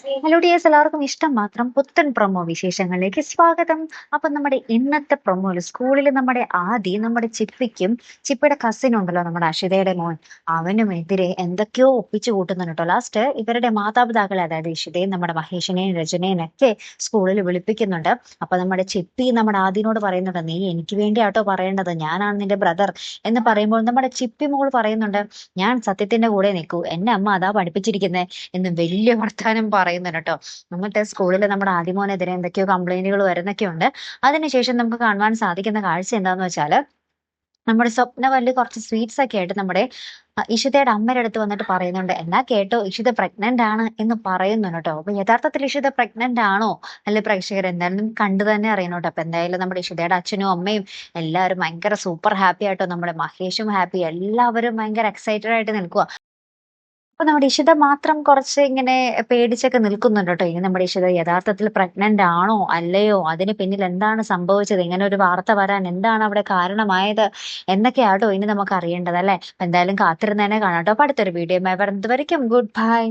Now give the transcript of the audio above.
Hello dears, എല്ലാവർക്കും ഇഷ്ടം മാത്രം പുത്തൻ പ്രൊമോ വിശേഷങ്ങളിലേക്ക് സ്വാഗതം. അപ്പൊ നമ്മുടെ ഇന്നത്തെ പ്രൊമോയില് സ്കൂളിൽ നമ്മുടെ ചിപ്പിയുടെ കസിൻ ഉണ്ടല്ലോ, നമ്മുടെ അഷിതയുടെ മോൻ, അവനുമെതിരെ എന്തൊക്കെയോ ഒപ്പിച്ചു കൂട്ടുന്നുണ്ട് കേട്ടോ. ലാസ്റ്റ് ഇവരുടെ മാതാപിതാക്കളെ, അതായത് ഇഷിതയും നമ്മുടെ മഹേഷിനെയും രചനയും ഒക്കെ സ്കൂളിൽ വിളിപ്പിക്കുന്നുണ്ട്. അപ്പൊ നമ്മുടെ ചിപ്പി നമ്മുടെ ആദിനോട് പറയുന്നുണ്ട്, നീ എനിക്ക് വേണ്ടിയാട്ടോ പറയേണ്ടത്, ഞാനാണ് നിന്റെ ബ്രദർ എന്ന് പറയുമ്പോൾ നമ്മുടെ ചിപ്പി മോൾ പറയുന്നുണ്ട്, ഞാൻ സത്യത്തിന്റെ കൂടെ നിൽക്കൂ, എന്നെ അമ്മ അതാ പഠിപ്പിച്ചിരിക്കുന്നത് എന്ന് വലിയ വർത്താനം പറയുന്നുണ്ട് കേട്ടോ. എന്നിട്ട് സ്കൂളിൽ നമ്മുടെ ആദിമോനെതിരെ എന്തൊക്കെയോ കംപ്ലൈന്റുകൾ വരുന്നൊക്കെ ഉണ്ട്. അതിനുശേഷം നമുക്ക് കാണുവാൻ സാധിക്കുന്ന കാഴ്ച എന്താന്ന് വെച്ചാല്, നമ്മുടെ സ്വപ്നവല്ലി കുറച്ച് സ്വീറ്റ്സ് ഒക്കെ ആയിട്ട് നമ്മുടെ ഇഷിതയുടെ അമ്മയുടെ അടുത്ത് വന്നിട്ട് പറയുന്നുണ്ട്, എന്നാ കേട്ടോ, ഇഷിത പ്രഗ്നന്റ് ആണ് എന്ന് പറയുന്നുണ്ട് കേട്ടോ. അപ്പൊ യഥാർത്ഥത്തിൽ ഇഷിത പ്രഗ്നന്റ് ആണോ അല്ലെ, പ്രേക്ഷകർ എന്തായാലും കണ്ടു തന്നെ അറിയണം കേട്ടോ. അപ്പൊ എന്തായാലും നമ്മുടെ ഇഷിതയുടെ അച്ഛനും അമ്മയും എല്ലാവരും ഭയങ്കര സൂപ്പർ ഹാപ്പി ആയിട്ടോ, നമ്മുടെ മഹേഷും ഹാപ്പി, എല്ലാവരും ഭയങ്കര എക്സൈറ്റഡ് ആയിട്ട് നിൽക്കുക. അപ്പൊ നമ്മുടെ ഇഷിത മാത്രം കുറച്ച് ഇങ്ങനെ പേടിച്ചൊക്കെ നിൽക്കുന്നുണ്ട് കേട്ടോ. ഇനി നമ്മുടെ ഇഷിത യഥാർത്ഥത്തിൽ പ്രഗ്നന്റ് ആണോ അല്ലയോ, അതിന് പിന്നിൽ എന്താണ് സംഭവിച്ചത്, ഇങ്ങനെ ഒരു വാർത്ത വരാൻ എന്താണ് അവിടെ കാരണമായത് എന്നൊക്കെയാട്ടോ ഇനി നമുക്ക് അറിയേണ്ടത്, അല്ലെ. എന്തായാലും കാത്തിരുന്ന് തന്നെ കാണാം കേട്ടോ. അപ്പൊ അടുത്തൊരു വീഡിയോ വരുന്നത് വരയ്ക്കും ഗുഡ് ബൈ.